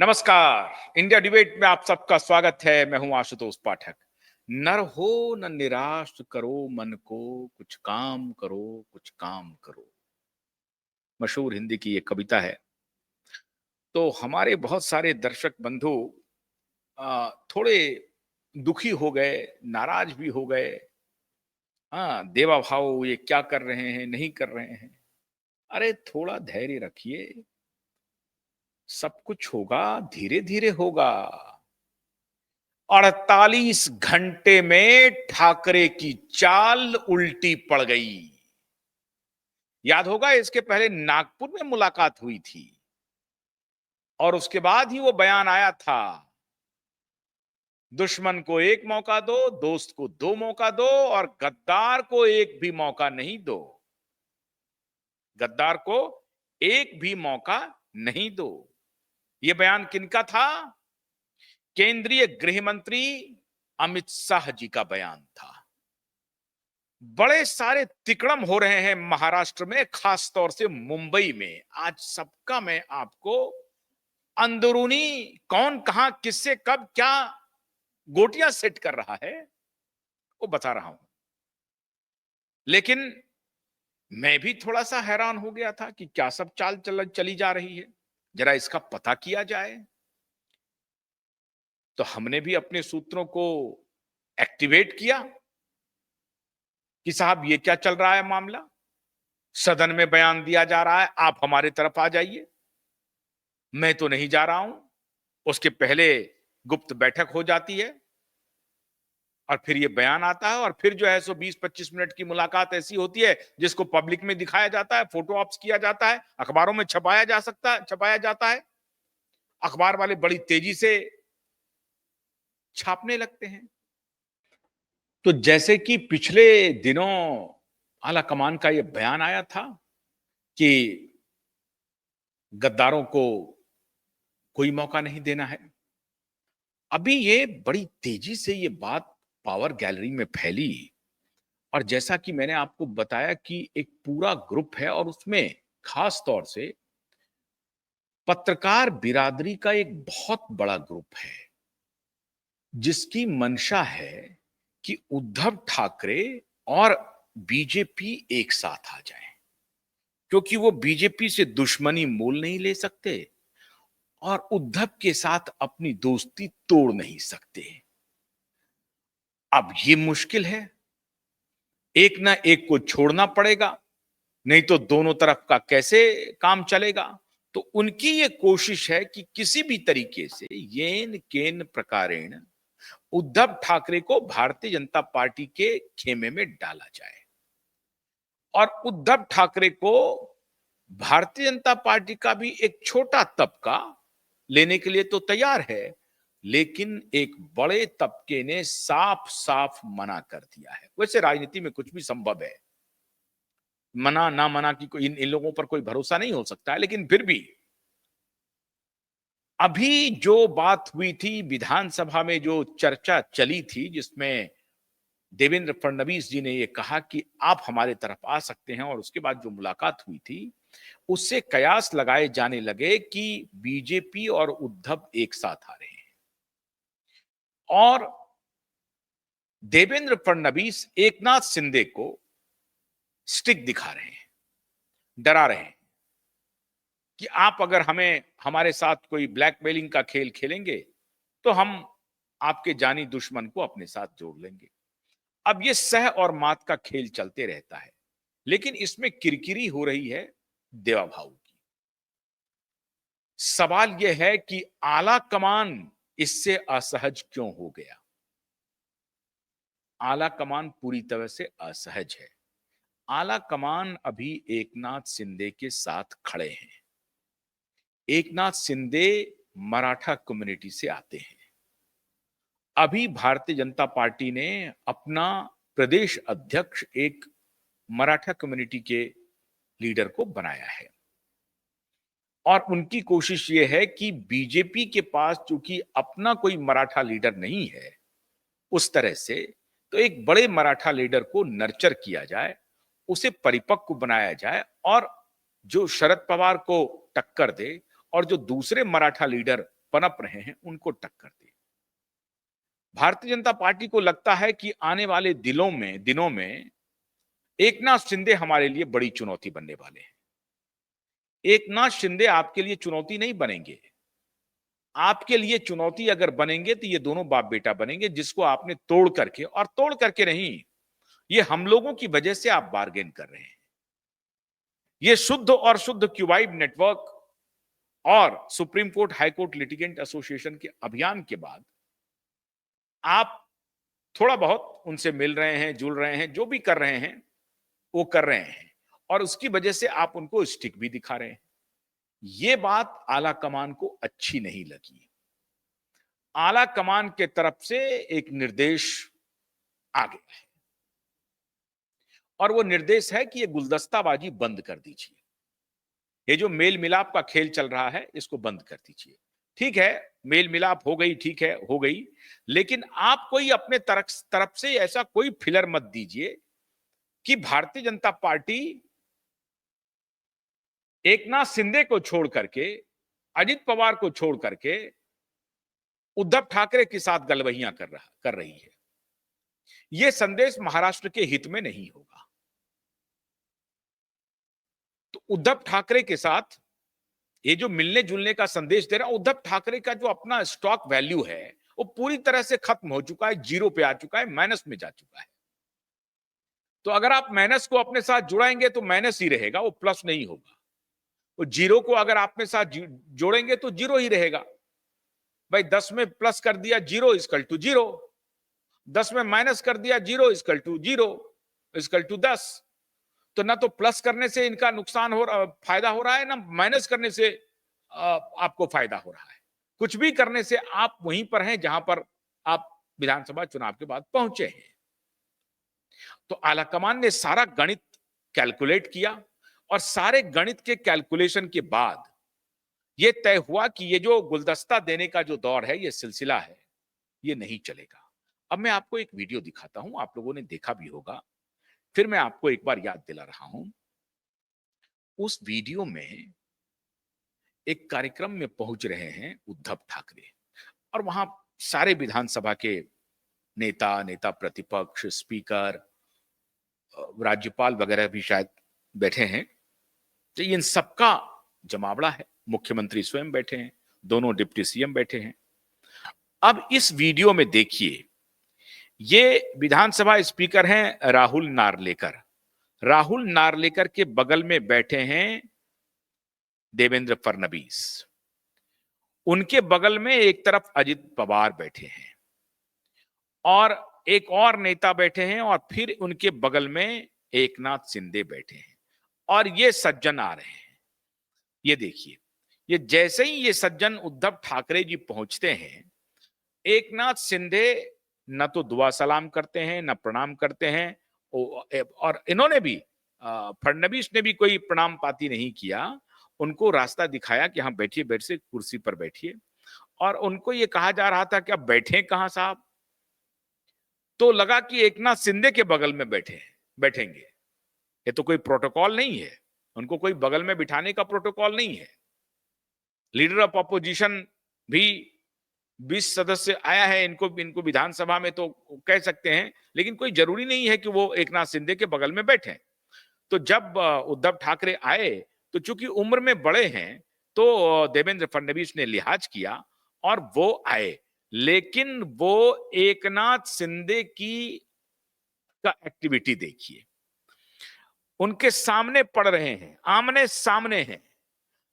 नमस्कार। India debate में आप सबका स्वागत है। मैं हूं आशुतोष पाठक। नर हो न निराश करो मन को, कुछ काम करो, कुछ काम करो। मशहूर हिंदी की ये कविता है। तो हमारे बहुत सारे दर्शक बंधु थोड़े दुखी हो गए, नाराज भी हो गए। हाँ, देवा भाव ये क्या कर रहे हैं, नहीं कर रहे हैं। अरे थोड़ा धैर्य रखिए, सब कुछ होगा, धीरे धीरे होगा। 48 घंटे में ठाकरे की चाल उल्टी पड़ गई। याद होगा, इसके पहले नागपुर में मुलाकात हुई थी और उसके बाद ही वो बयान आया था, दुश्मन को एक मौका दो, दोस्त को दो मौका दो और गद्दार को एक भी मौका नहीं दो। गद्दार को एक भी मौका नहीं दो। ये बयान किनका था? केंद्रीय गृह मंत्री अमित शाह जी का बयान था। बड़े सारे तिकड़म हो रहे हैं महाराष्ट्र में, खास तौर से मुंबई में। आज सबका मैं आपको अंदरूनी कौन कहां किससे कब क्या गोटियां सेट कर रहा है वो बता रहा हूं। लेकिन मैं भी थोड़ा सा हैरान हो गया था कि क्या सब चाल चली जा रही है, जरा इसका पता किया जाए। तो हमने भी अपने सूत्रों को एक्टिवेट किया कि साहब ये क्या चल रहा है मामला। सदन में बयान दिया जा रहा है, आप हमारे तरफ आ जाइए। मैं तो नहीं जा रहा हूं। उसके पहले गुप्त बैठक हो जाती है और फिर ये बयान आता है और फिर जो है सो 20-25 मिनट की मुलाकात ऐसी होती है जिसको पब्लिक में दिखाया जाता है, फोटो ऑप्स किया जाता है, अखबारों में छपाया जाता है। अखबार वाले बड़ी तेजी से छापने लगते हैं। तो जैसे कि पिछले दिनों आला कमान का ये बयान आया था कि गद्दारों को कोई मौका नहीं देना है। अभी ये बड़ी तेजी से ये बात पावर गैलरी में फैली और जैसा कि मैंने आपको बताया कि एक पूरा ग्रुप है और उसमें खास तौर से पत्रकार बिरादरी का एक बहुत बड़ा ग्रुप है, जिसकी मंशा है कि उद्धव ठाकरे और बीजेपी एक साथ आ जाए, क्योंकि वो बीजेपी से दुश्मनी मोल नहीं ले सकते और उद्धव के साथ अपनी दोस्ती तोड़ नहीं सकते। अब ये मुश्किल है, एक ना एक को छोड़ना पड़ेगा, नहीं तो दोनों तरफ का कैसे काम चलेगा। तो उनकी ये कोशिश है कि किसी भी तरीके से येन केन प्रकारेण उद्धव ठाकरे को भारतीय जनता पार्टी के खेमे में डाला जाए और उद्धव ठाकरे को भारतीय जनता पार्टी का भी एक छोटा तबका लेने के लिए तो तैयार है, लेकिन एक बड़े तबके ने साफ साफ मना कर दिया है। वैसे राजनीति में कुछ भी संभव है, मना ना मना की कोई इन लोगों पर कोई भरोसा नहीं हो सकता है, लेकिन फिर भी अभी जो बात हुई थी विधानसभा में, जो चर्चा चली थी, जिसमें देवेंद्र फडणवीस जी ने यह कहा कि आप हमारे तरफ आ सकते हैं और उसके बाद जो मुलाकात हुई थी उससे कयास लगाए जाने लगे कि बीजेपी और उद्धव एक साथ आ रहे हैं और देवेंद्र फडणवीस एकनाथ शिंदे को स्टिक दिखा रहे हैं, डरा रहे हैं कि आप अगर हमारे साथ कोई ब्लैकमेलिंग का खेल खेलेंगे तो हम आपके जानी दुश्मन को अपने साथ जोड़ लेंगे। अब ये सह और मात का खेल चलते रहता है, लेकिन इसमें किरकिरी हो रही है देवा भाऊ की। सवाल यह है कि आला कमान इससे असहज क्यों हो गया? आला कमान पूरी तरह से असहज है। आला कमान अभी एकनाथ शिंदे के साथ खड़े हैं। एकनाथ शिंदे मराठा कम्युनिटी से आते हैं। अभी भारतीय जनता पार्टी ने अपना प्रदेश अध्यक्ष एक मराठा कम्युनिटी के लीडर को बनाया है और उनकी कोशिश यह है कि बीजेपी के पास चूंकि अपना कोई मराठा लीडर नहीं है उस तरह से, तो एक बड़े मराठा लीडर को नर्चर किया जाए, उसे परिपक्व बनाया जाए और जो शरद पवार को टक्कर दे और जो दूसरे मराठा लीडर पनप रहे हैं उनको टक्कर दे। भारतीय जनता पार्टी को लगता है कि आने वाले दिनों में एकनाथ शिंदे हमारे लिए बड़ी चुनौती बनने वाले हैं। एकनाथ शिंदे आपके लिए चुनौती नहीं बनेंगे। आपके लिए चुनौती अगर बनेंगे तो ये दोनों बाप बेटा बनेंगे, जिसको आपने तोड़ करके नहीं, ये हम लोगों की वजह से आप बार्गेन कर रहे हैं। ये शुद्ध और शुद्ध क्यूबाइड नेटवर्क और supreme court high court litigant association के अभियान के बाद आप थोड़ा बहुत उनसे मिल रहे हैं, जुल रहे हैं, जो भी कर रहे हैं वो कर रहे हैं, और उसकी वजह से आप उनको स्टिक भी दिखा रहे हैं। ये बात आला कमान को अच्छी नहीं लगी। आला कमान के तरफ से एक निर्देश आ गया है, और वो निर्देश है कि ये गुलदस्ताबाजी बंद कर दीजिए। ये जो मेल मिलाप का खेल चल रहा है इसको बंद कर दीजिए। ठीक है, मेल मिलाप हो गई, ठीक है, हो गई, लेकिन आप कोई अपने तरफ से ऐसा कोई फिलर मत दीजिए कि भारतीय जनता पार्टी एकनाथ शिंदे को छोड़ करके, अजित पवार को छोड़ करके उद्धव ठाकरे के साथ गलवहियां कर रही है। यह संदेश महाराष्ट्र के हित में नहीं होगा। तो उद्धव ठाकरे के साथ ये जो मिलने जुलने का संदेश दे रहा, उद्धव ठाकरे का जो अपना स्टॉक वैल्यू है वो पूरी तरह से खत्म हो चुका है, जीरो पे आ चुका है, माइनस में जा चुका है। तो अगर आप माइनस को अपने साथ जुड़ाएंगे तो माइनस ही रहेगा, वो प्लस नहीं होगा। वो जीरो को अगर आप अपने साथ जोड़ेंगे तो जीरो ही रहेगा। भाई 10 में प्लस कर दिया जीरो इक्वल टू जीरो, 10 में माइनस कर दिया zero equal to zero equal to 10। तो ना तो प्लस करने से इनका फायदा हो रहा है, ना माइनस करने से आपको फायदा हो रहा है। कुछ भी करने से आप वहीं पर हैं जहां पर आप विधानसभा चुनाव के बाद पहुंचे हैं। तो आलाकमान ने सारा गणित कैलकुलेट किया, और सारे गणित के कैलकुलेशन के बाद यह तय हुआ कि ये जो गुलदस्ता देने का जो दौर है, ये सिलसिला है, ये नहीं चलेगा। अब मैं आपको एक वीडियो दिखाता हूं, आप लोगों ने देखा भी होगा, फिर मैं आपको एक बार याद दिला रहा हूं। उस वीडियो में एक कार्यक्रम में पहुंच रहे हैं उद्धव ठाकरे, और वहां सारे विधानसभा के नेता प्रतिपक्ष, स्पीकर, राज्यपाल वगैरह भी शायद बैठे हैं। तो इन सबका जमावड़ा है। मुख्यमंत्री स्वयं बैठे हैं, दोनों डिप्टी सीएम बैठे हैं। अब इस वीडियो में देखिए, ये विधानसभा स्पीकर हैं राहुल नार्लेकर। राहुल नार्लेकर के बगल में बैठे हैं देवेंद्र फडणवीस। उनके बगल में एक तरफ अजित पवार बैठे हैं, और एक और नेता बैठे हैं, और फिर उनके बगल में एकनाथ शिंदे बैठे हैं, और ये सज्जन आ रहे हैं। ये देखिए, ये जैसे ही ये सज्जन उद्धव ठाकरे जी पहुंचते हैं, एकनाथ शिंदे न तो दुआ सलाम करते हैं, न प्रणाम करते हैं, और इन्होंने भी, फडणवीस ने भी कोई प्रणाम पाती नहीं किया। उनको रास्ता दिखाया कि हाँ बैठिए, बैठिए, कुर्सी पर बैठिए, और उनको ये कहा जा रहा था कि अब बैठे कहां साहब। तो लगा कि एकनाथ शिंदे के बगल में बैठेंगे। ये तो कोई प्रोटोकॉल नहीं है, उनको कोई बगल में बिठाने का प्रोटोकॉल नहीं है। लीडर ऑफ अपोजिशन भी 20 सदस्य आया है, इनको विधानसभा में तो कह सकते हैं, लेकिन कोई जरूरी नहीं है कि वो एकनाथ शिंदे के बगल में बैठे। तो जब उद्धव ठाकरे आए, तो चूंकि उम्र में बड़े हैं, तो देवेंद्र फडणवीस ने लिहाज किया और वो आए। लेकिन वो एकनाथ शिंदे की का एक्टिविटी देखिए, उनके सामने पड़ रहे हैं, आमने सामने हैं,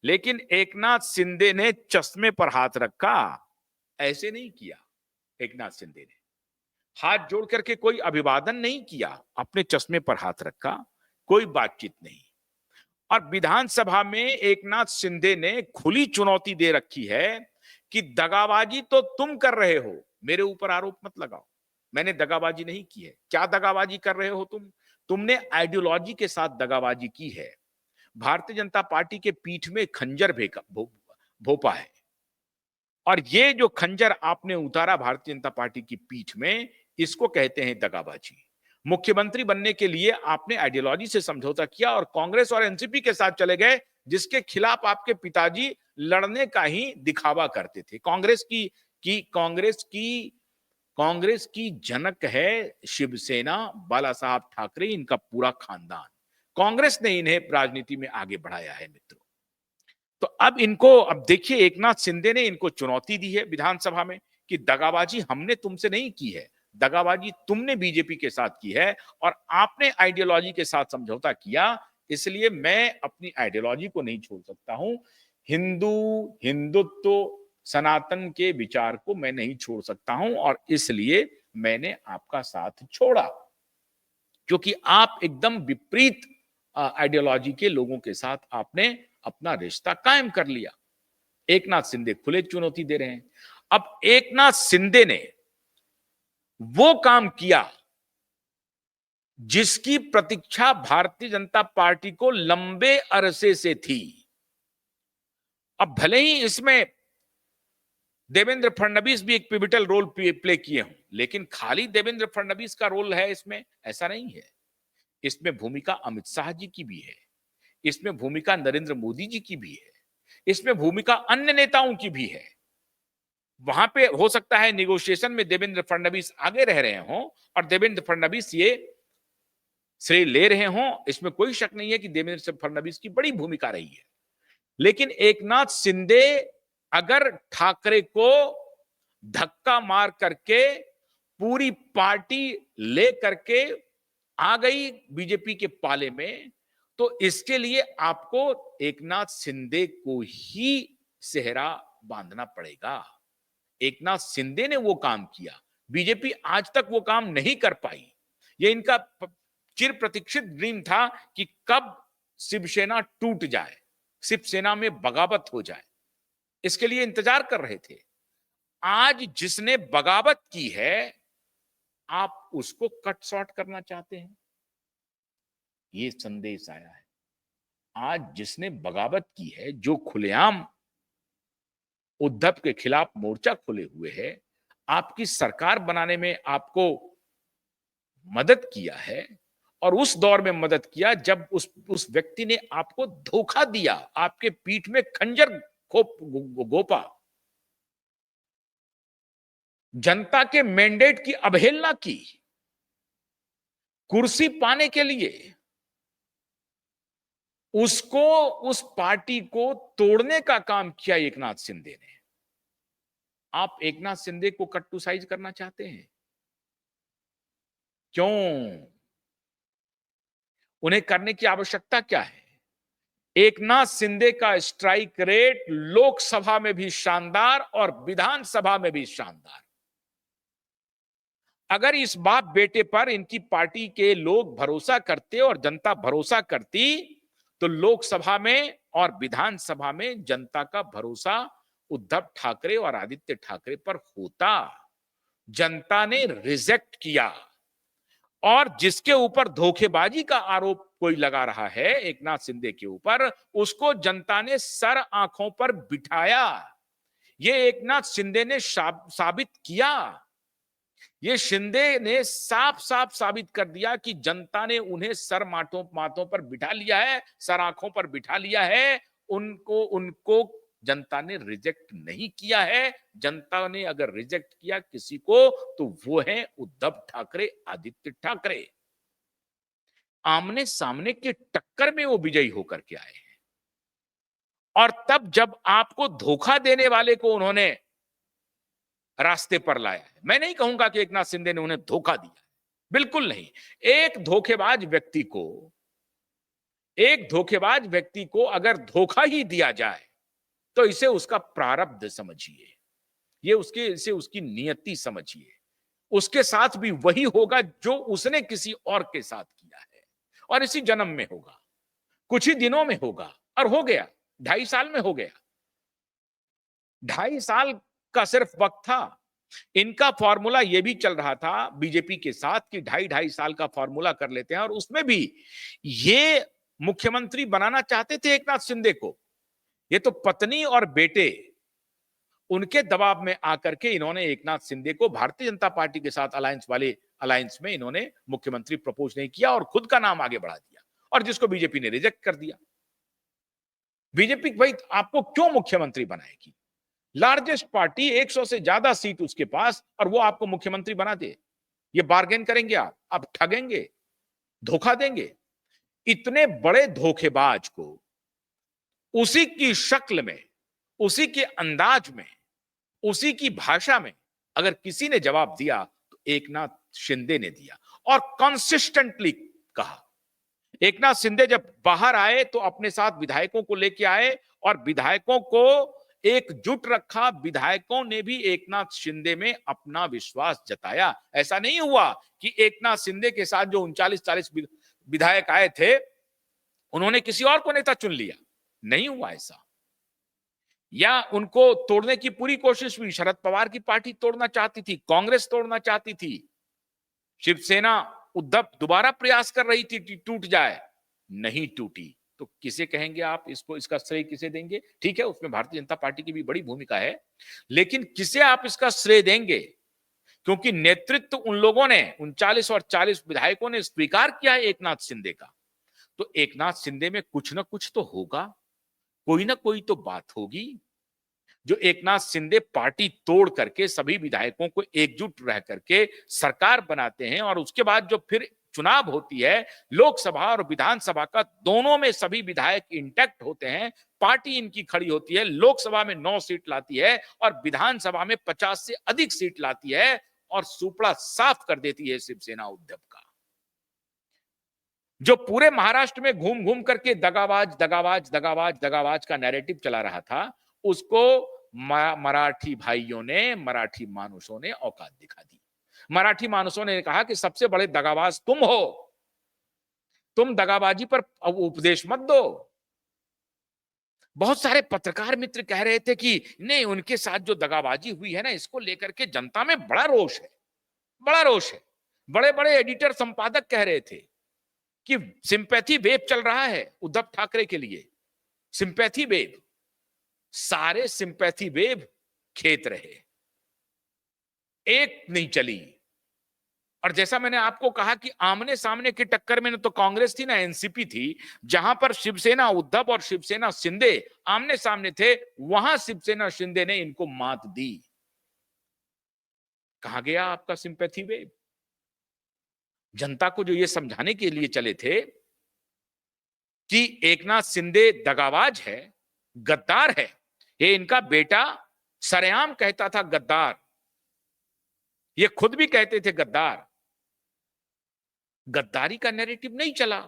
लेकिन एकनाथ शिंदे ने चश्मे पर हाथ रखा। ऐसे नहीं किया। एकनाथ शिंदे ने हाथ जोड़ करके कोई अभिवादन नहीं किया, अपने चश्मे पर हाथ रखा, कोई बातचीत नहीं। और विधानसभा में एकनाथ शिंदे ने खुली चुनौती दे रखी है कि दगाबाजी तो तुम कर रहे हो, मेरे ऊपर आरोप मत लगाओ, मैंने दगाबाजी नहीं की है। क्या दगाबाजी कर रहे हो तुमने आइडियोलॉजी के साथ दगाबाजी की है। भारतीय जनता पार्टी के पीठ में खंजर भोपा है, और ये जो खंजर आपने उतारा भारतीय जनता पार्टी की पीठ में, इसको कहते हैं दगाबाजी। मुख्यमंत्री बनने के लिए आपने आइडियोलॉजी से समझौता किया और कांग्रेस और एनसीपी के साथ चले गए, जिसके खिलाफ आपके पिताजी लड़ने का ही दिखावा करते थे। कांग्रेस की जनक है शिवसेना, बाला साहब ठाकरे, इनका पूरा खानदान। कांग्रेस ने इन्हें राजनीति में आगे बढ़ाया है मित्रों। तो अब देखिए, एकनाथ शिंदे ने इनको चुनौती दी है विधानसभा में कि दगाबाजी हमने तुमसे नहीं की है, दगाबाजी तुमने बीजेपी के साथ की है और आपने आइडियोलॉजी के साथ समझौता किया, इसलिए मैं अपनी आइडियोलॉजी को नहीं छोड़ सकता हूं। हिंदुत्व, सनातन के विचार को मैं नहीं छोड़ सकता हूं और इसलिए मैंने आपका साथ छोड़ा, क्योंकि आप एकदम विपरीत आइडियोलॉजी के लोगों के साथ आपने अपना रिश्ता कायम कर लिया। एकनाथ शिंदे खुले चुनौती दे रहे हैं। अब एकनाथ शिंदे ने वो काम किया जिसकी प्रतीक्षा भारतीय जनता पार्टी को लंबे अरसे से थी। अब भले ही इसमें देवेंद्र फडणवीस भी एक पिविटल रोल प्ले किए हों, लेकिन खाली देवेंद्र फडणवीस का रोल है इसमें, ऐसा नहीं है। इसमें भूमिका अमित शाह जी की भी है, इसमें भूमिका नरेंद्र मोदी जी की भी है, इसमें भूमिका अन्य नेताओं की भी है। वहां पे हो सकता है निगोशिएशन में देवेंद्र फडणवीस आगे रह रहे हों और देवेंद्र फडणवीस ये श्रेय ले रहे हों, इसमें कोई शक नहीं है कि देवेंद्र फडणवीस की बड़ी भूमिका रही है। लेकिन एकनाथ शिंदे अगर ठाकरे को धक्का मार करके पूरी पार्टी ले करके आ गई बीजेपी के पाले में, तो इसके लिए आपको एकनाथ शिंदे को ही सेहरा बांधना पड़ेगा। एकनाथ शिंदे ने वो काम किया, बीजेपी आज तक वो काम नहीं कर पाई। ये इनका चिर प्रतीक्षित ड्रीम था कि कब शिवसेना टूट जाए, शिवसेना में बगावत हो जाए, इसके लिए इंतजार कर रहे थे। आज जिसने बगावत की है, आप उसको कट शॉर्ट करना चाहते हैं, ये संदेश आया है। आज जिसने बगावत की है, जो खुलेआम उद्धव के खिलाफ मोर्चा खोले हुए है, आपकी सरकार बनाने में आपको मदद किया है और उस दौर में मदद किया जब उस व्यक्ति ने आपको धोखा दिया, आपके पीठ में खंजर गोपा, जनता के मैंडेट की अवहेलना की, कुर्सी पाने के लिए उसको, उस पार्टी को तोड़ने का काम किया एकनाथ शिंदे ने। आप एकनाथ शिंदे को कट टू साइज करना चाहते हैं? क्यों? उन्हें करने की आवश्यकता क्या है? एकनाथ शिंदे का स्ट्राइक रेट लोकसभा में भी शानदार और विधानसभा में भी शानदार। अगर इस बाप बेटे पर इनकी पार्टी के लोग भरोसा करते और जनता भरोसा करती, तो लोकसभा में और विधानसभा में जनता का भरोसा उद्धव ठाकरे और आदित्य ठाकरे पर होता। जनता ने रिजेक्ट किया और जिसके ऊपर धोखेबाजी का आरोप कोई लगा रहा है एकनाथ शिंदे के ऊपर, उसको जनता ने सर आंखों पर बिठाया। ये एकनाथ शिंदे ने साबित किया, ये शिंदे ने साफ साफ साबित कर दिया कि जनता ने उन्हें सर माथों पर बिठा लिया है, सर आंखों पर बिठा लिया है। उनको जनता ने रिजेक्ट नहीं किया है। जनता ने अगर रिजेक्ट किया किसी को, तो वो है उद्धव ठाकरे, आदित्य ठाकरे। आमने सामने के टक्कर में वो विजयी होकर के आए हैं और तब जब आपको धोखा देने वाले को उन्होंने रास्ते पर लाया है। मैं नहीं कहूंगा कि एकनाथ शिंदे ने उन्हें धोखा दिया, बिल्कुल नहीं। एक धोखेबाज व्यक्ति को अगर धोखा ही दिया जाए, तो इसे उसका प्रारब्ध समझिए, इसे उसकी नियति समझिए। उसके साथ भी वही होगा जो उसने किसी और के साथ किया है, और इसी जन्म में होगा, कुछ ही दिनों में होगा, और हो गया। 2.5 साल में हो गया। 2.5 साल का सिर्फ वक्त था। इनका फॉर्मूला यह भी चल रहा था बीजेपी के साथ कि 2.5 साल का फॉर्मूला कर लेते हैं, और उसमें भी ये मुख्यमंत्री बनाना चाहते थे एकनाथ शिंदे को। ये तो पत्नी और बेटे, उनके दबाव में आकर के इन्होंने एकनाथ शिंदे को भारतीय जनता पार्टी के साथ अलायंस में इन्होंने मुख्यमंत्री प्रपोज नहीं किया और खुद का नाम आगे बढ़ा दिया, और जिसको बीजेपी ने रिजेक्ट कर दिया। बीजेपी भाई आपको क्यों मुख्यमंत्री बनाएगी? लार्जेस्ट पार्टी, 100 से ज्यादा सीट उसके पास, और वो आपको मुख्यमंत्री बना दे। ये बार्गेन करेंगे आप ठगेंगे, धोखा देंगे। इतने बड़े धोखेबाज को उसी की शक्ल में, उसी के अंदाज में, उसी की भाषा में अगर किसी ने जवाब दिया तो एकनाथ शिंदे ने दिया, और कंसिस्टेंटली कहा। एकनाथ शिंदे जब बाहर आए तो अपने साथ विधायकों को लेके आए और विधायकों को एकजुट रखा। विधायकों ने भी एकनाथ शिंदे में अपना विश्वास जताया। ऐसा नहीं हुआ कि एकनाथ शिंदे के साथ जो 39-40 विधायक आए थे उन्होंने किसी और को नेता चुन लिया। नहीं हुआ ऐसा। या उनको तोड़ने की पूरी कोशिश हुई। शरद पवार की पार्टी तोड़ना चाहती थी, कांग्रेस तोड़ना चाहती थी, शिवसेना उद्धव दोबारा प्रयास कर रही थी कि टूट जाए, नहीं टूटी। तो किसे कहेंगे आप इसको, इसका श्रेय किसे देंगे? ठीक है, उसमें भारतीय जनता पार्टी की भी बड़ी भूमिका है, लेकिन किसे आप इसका श्रेय देंगे? क्योंकि नेतृत्व उन लोगों ने, 39 और 40 विधायकों ने स्वीकार किया है एकनाथ शिंदे का। तो एकनाथ शिंदे में कुछ ना कुछ तो होगा, कोई ना कोई तो बात होगी। जो एकनाथ शिंदे पार्टी तोड़ करके सभी विधायकों को एकजुट रह करके सरकार बनाते हैं, और उसके बाद जो फिर चुनाव होती है लोकसभा और विधानसभा का, दोनों में सभी विधायक इंटैक्ट होते हैं, पार्टी इनकी खड़ी होती है, लोकसभा में 9 सीट लाती है और विधानसभा में 50 से अधिक सीट लाती है, और सुपड़ा साफ कर देती है शिवसेना उद्धव का। जो पूरे महाराष्ट्र में घूम घूम करके दगाबाज दगाबाज दगाबाज दगाबाज का नैरेटिव चला रहा था, उसको मराठी भाइयों ने, मराठी मानुषों ने औकात दिखा दी। मराठी मानुषों ने कहा कि सबसे बड़े दगाबाज तुम हो, तुम दगाबाजी पर उपदेश मत दो। बहुत सारे पत्रकार मित्र कह रहे थे कि नहीं, उनके साथ जो दगाबाजी हुई है ना, इसको लेकर के जनता में बड़ा रोष है, बड़ा रोष है। बड़े बड़े एडिटर संपादक कह रहे थे कि सिंपैथी वेव चल रहा है उद्धव ठाकरे के लिए, सिंपैथी वेव। सारे सिंपैथी वेव खेत रहे, एक नहीं चली। और जैसा मैंने आपको कहा कि आमने सामने की टक्कर में न तो कांग्रेस थी ना एनसीपी थी, जहां पर शिवसेना उद्धव और शिवसेना शिंदे आमने सामने थे, वहां शिवसेना शिंदे ने इनको मात दी। कहां गया आपका सिंपैथी वेव? जनता को जो ये समझाने के लिए चले थे कि एकनाथ शिंदे दगाबाज है, गद्दार है, ये इनका बेटा सरेआम कहता था गद्दार, ये खुद भी कहते थे गद्दार। गद्दारी का नैरेटिव नहीं चला,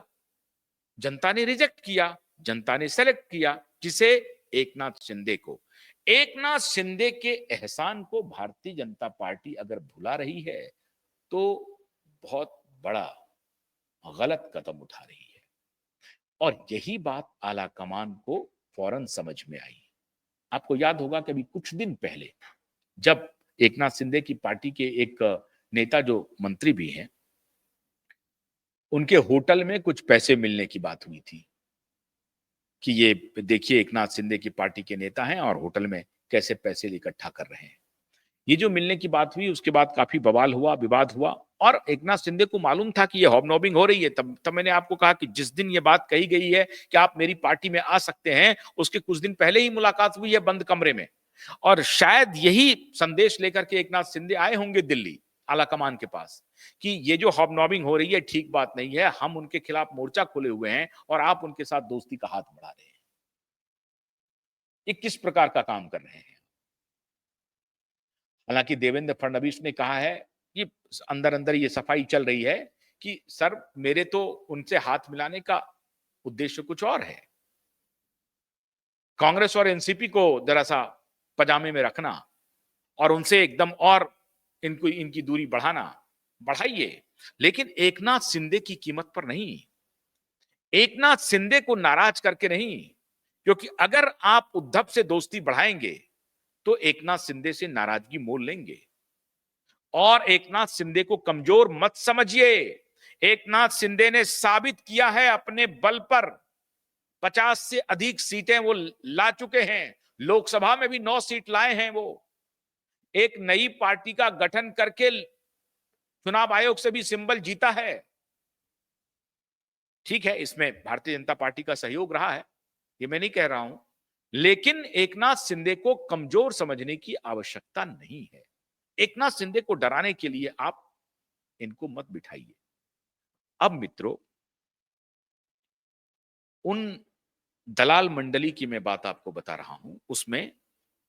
जनता ने रिजेक्ट किया, जनता ने सेलेक्ट किया किसे? एकनाथ शिंदे को। एकनाथ शिंदे के एहसान को भारतीय जनता पार्टी अगर भुला रही है तो बहुत बड़ा गलत कदम उठा रही है। और यही बात आला कमान को फौरन समझ में आई। आपको याद होगा कि अभी कुछ दिन पहले जब एकनाथ शिंदे की पार्टी के एक नेता जो मंत्री भी हैं, उनके होटल में कुछ पैसे मिलने की बात हुई थी कि ये देखिए एकनाथ शिंदे की पार्टी के नेता हैं और होटल में कैसे पैसे इकट्ठा कर रहे हैं। ये जो मिलने की बात हुई उसके बाद काफी बवाल हुआ, विवाद हुआ, और एकनाथ शिंदे को मालूम था कि ये हॉबनॉबिंग हो रही है। तब मैंने आपको कहा कि जिस दिन ये बात कही गई है कि आप मेरी पार्टी में आ सकते हैं, उसके कुछ दिन पहले ही मुलाकात हुई है बंद कमरे में, और शायद यही संदेश लेकर के एकनाथ शिंदे आए होंगे दिल्ली आलाकमान के पास कि ये जो हॉबनॉबिंग हो रही है ठीक बात नहीं है, हम उनके खिलाफ मोर्चा खोले हुए हैं और आप उनके साथ दोस्ती का हाथ बढ़ा रहे हैं। ये किस प्रकार का काम कर रहे हैं? हालांकि देवेंद्र फडणवीस ने कहा है कि अंदर अंदर ये सफाई चल रही है कि सर मेरे तो उनसे हाथ मिलाने का उद्देश्य कुछ और है, कांग्रेस और एनसीपी को जरा सा पजामे में रखना और उनसे एकदम और इनको इनकी दूरी बढ़ाना, बढ़ाइए, लेकिन एकनाथ शिंदे की कीमत पर नहीं, एकनाथ शिंदे को नाराज करके नहीं। क्योंकि अगर आप उद्धव से दोस्ती बढ़ाएंगे तो एकनाथ शिंदे से नाराजगी मोल लेंगे, और एकनाथ शिंदे को कमजोर मत समझिए। एकनाथ शिंदे ने साबित किया है अपने बल पर, 50 से अधिक सीटें वो ला चुके हैं, लोकसभा में भी 9 सीट लाए हैं वो। एक नई पार्टी का गठन करके चुनाव आयोग से भी सिंबल जीता है। ठीक है, इसमें भारतीय जनता पार्टी का सहयोग रहा है, ये मैं नहीं कह रहा हूं, लेकिन एकनाथ शिंदे को कमजोर समझने की आवश्यकता नहीं है। एकनाथ शिंदे को डराने के लिए आप इनको मत बिठाइए। अब मित्रों, उन दलाल मंडली की मैं बात आपको बता रहा हूं, उसमें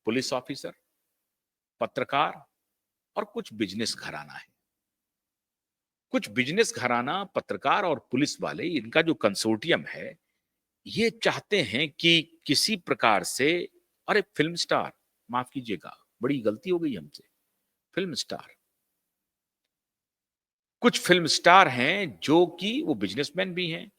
पुलिस ऑफिसर, पत्रकार और कुछ बिजनेस घराना है। कुछ बिजनेस घराना, पत्रकार और पुलिस वाले, इनका जो कंसोर्टियम है, ये चाहते हैं कि किसी प्रकार से, अरे फिल्म स्टार, माफ कीजिएगा, बड़ी गलती हो गई हमसे, फिल्म स्टार, कुछ फिल्म स्टार हैं जो कि वो बिजनेसमैन भी हैं,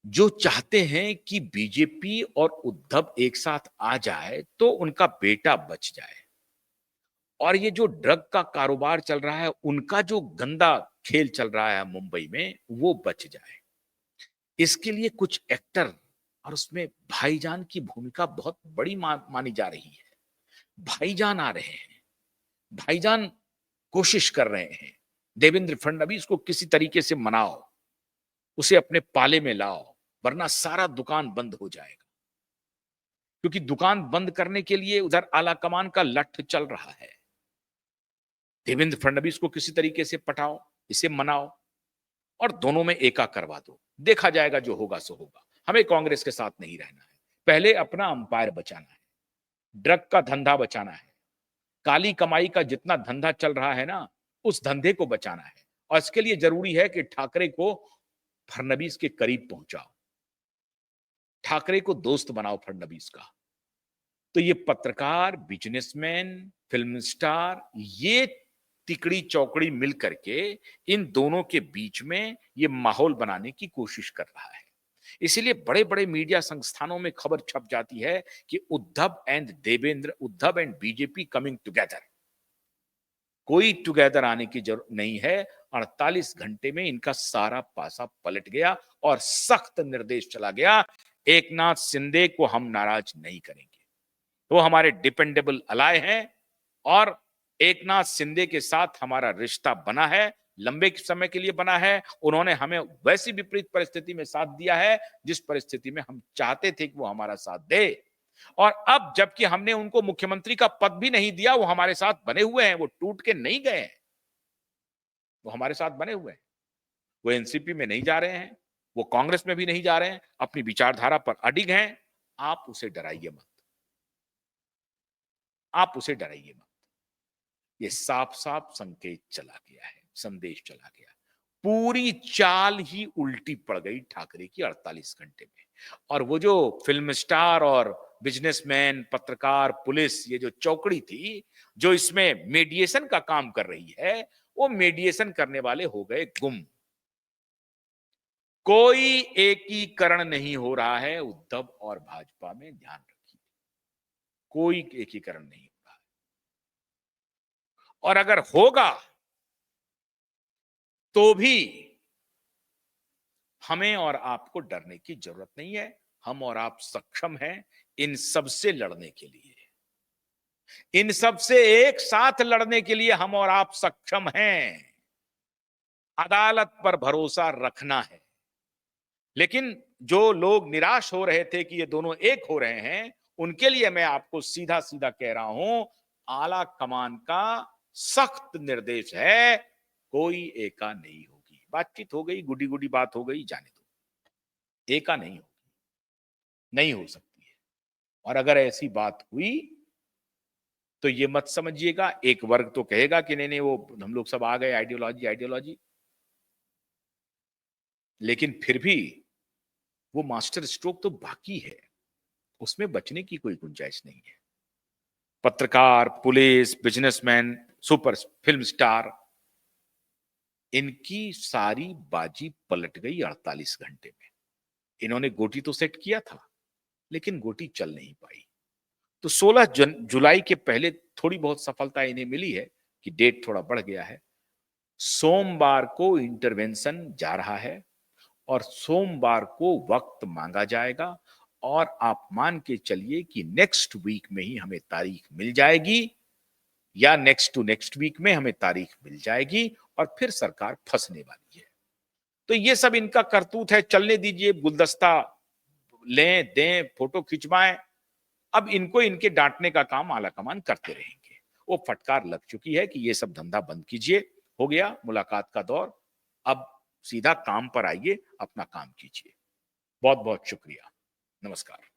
जो चाहते हैं कि बीजेपी और उद्धव एक साथ आ जाए तो उनका बेटा बच जाए, और ये जो ड्रग का कारोबार चल रहा है, उनका जो गंदा खेल चल रहा है मुंबई में, वो बच जाए। इसके लिए कुछ एक्टर, और उसमें भाईजान की भूमिका बहुत बड़ी मानी जा रही है। भाईजान आ रहे हैं, भाईजान कोशिश कर रहे हैं, देवेंद्र फडणवीस को किसी तरीके से मनाओ, उसे अपने पाले में लाओ, वरना सारा दुकान बंद हो जाएगा। क्योंकि दुकान बंद करने के लिए उधर आला कमान का लठ चल रहा है। देवेंद्र फडणवीस को किसी तरीके से पटाओ, इसे मनाओ, और दोनों में एका करवा दो, देखा जाएगा, जो होगा सो होगा। हमें कांग्रेस के साथ नहीं रहना है, पहले अपना अंपायर बचाना है, ड्रग का धंधा बचाना है, काली कमाई का जितना धंधा चल रहा है ना, उस धंधे को बचाना है। और इसके लिए जरूरी है कि ठाकरे को फडणवीस के करीब पहुंचाओ, ठाकरे को दोस्त बनाओ फडणवीस का। तो ये पत्रकार, बिजनेसमैन, फिल्म स्टार, ये तिकड़ी चौकड़ी मिल करके इन दोनों के बीच में ये माहौल बनाने की कोशिश कर रहा है। इसीलिए बड़े बड़े मीडिया संस्थानों में खबर छप जाती है कि Uddhav and Devendra, Uddhav and BJP coming together. कोई टुगेदर आने की जरूरत नहीं है। 48 घंटे में इनका सारा पासा पलट गया और सख्त निर्देश चला गया, एकनाथ शिंदे को हम नाराज नहीं करेंगे। वो हमारे डिपेंडेबल अलाय हैं, और एकनाथ शिंदे के साथ हमारा रिश्ता बना है, लंबे समय के लिए बना है। उन्होंने हमें वैसी विपरीत परिस्थिति में साथ दिया है जिस परिस्थिति में हम चाहते थे कि वो हमारा साथ दे। और अब जबकि हमने उनको मुख्यमंत्री का पद भी नहीं दिया, वो हमारे साथ बने हुए हैं, वो टूट के नहीं गए हैं, वो हमारे साथ बने हुए हैं। वो एनसीपी में नहीं जा रहे हैं, वो कांग्रेस में भी नहीं जा रहे हैं, अपनी विचारधारा पर अडिग हैं। आप उसे डराइए मत, आप उसे डराइए मत। ये साफ साफ संकेत चला गया है, संदेश चला गया। पूरी चाल ही उल्टी पड़ गई ठाकरे की 48 घंटे में। और वो जो फिल्म स्टार और बिजनेसमैन, पत्रकार, पुलिस, ये जो चौकड़ी थी जो इसमें मीडिएशन का काम कर रही है, वो मीडिएशन करने वाले हो गए गुम। कोई एकीकरण नहीं हो रहा है उद्धव और भाजपा में, ध्यान रखिए, कोई एकीकरण नहीं हो रहा है। और अगर होगा तो भी हमें और आपको डरने की जरूरत नहीं है। हम और आप सक्षम हैं इन सब से लड़ने के लिए, इन सब से एक साथ लड़ने के लिए हम और आप सक्षम हैं। अदालत पर भरोसा रखना है। लेकिन जो लोग निराश हो रहे थे कि ये दोनों एक हो रहे हैं, उनके लिए मैं आपको सीधा सीधा कह रहा हूं, आला कमान का सख्त निर्देश है, कोई एका नहीं होगी। बातचीत हो गई, गुडी गुडी बात हो गई, जाने दो, एका नहीं होगी, नहीं हो सकती है। और अगर ऐसी बात हुई तो ये मत समझिएगा, एक वर्ग तो कहेगा कि नहीं नहीं, वो हम लोग सब आ गए, आइडियोलॉजी आइडियोलॉजी, लेकिन फिर भी वो मास्टर स्ट्रोक तो बाकी है, उसमें बचने की कोई गुंजाइश नहीं है। पत्रकार, police, businessman, super film star, इनकी सारी बाजी पलट गई 48 घंटे में। इन्होंने गोटी तो सेट किया था, लेकिन गोटी चल नहीं पाई। तो 16 जुलाई के पहले थोड़ी बहुत सफलता इन्हें मिली है कि डेट थोड़ा बढ़ गया है। सोमवार को इंटरवेंशन जा रहा है और सोमवार को वक्त मांगा जाएगा, और आप मान के चलिए कि नेक्स्ट वीक में ही हमें तारीख मिल जाएगी, या नेक्स्ट टू नेक्स्ट वीक में हमें तारीख मिल जाएगी, और फिर सरकार फंसने वाली है। तो ये सब इनका करतूत है, चलने दीजिए, गुलदस्ता लें दें, फोटो खिंचवाएं। अब इनको इनके डांटने का काम आलाकमान करते रहेंगे। वो फटकार लग चुकी है कि ये सब धंधा बंद कीजिए, हो गया मुलाकात का दौर, अब सीधा काम पर आइए, अपना काम कीजिए। बहुत बहुत शुक्रिया। नमस्कार।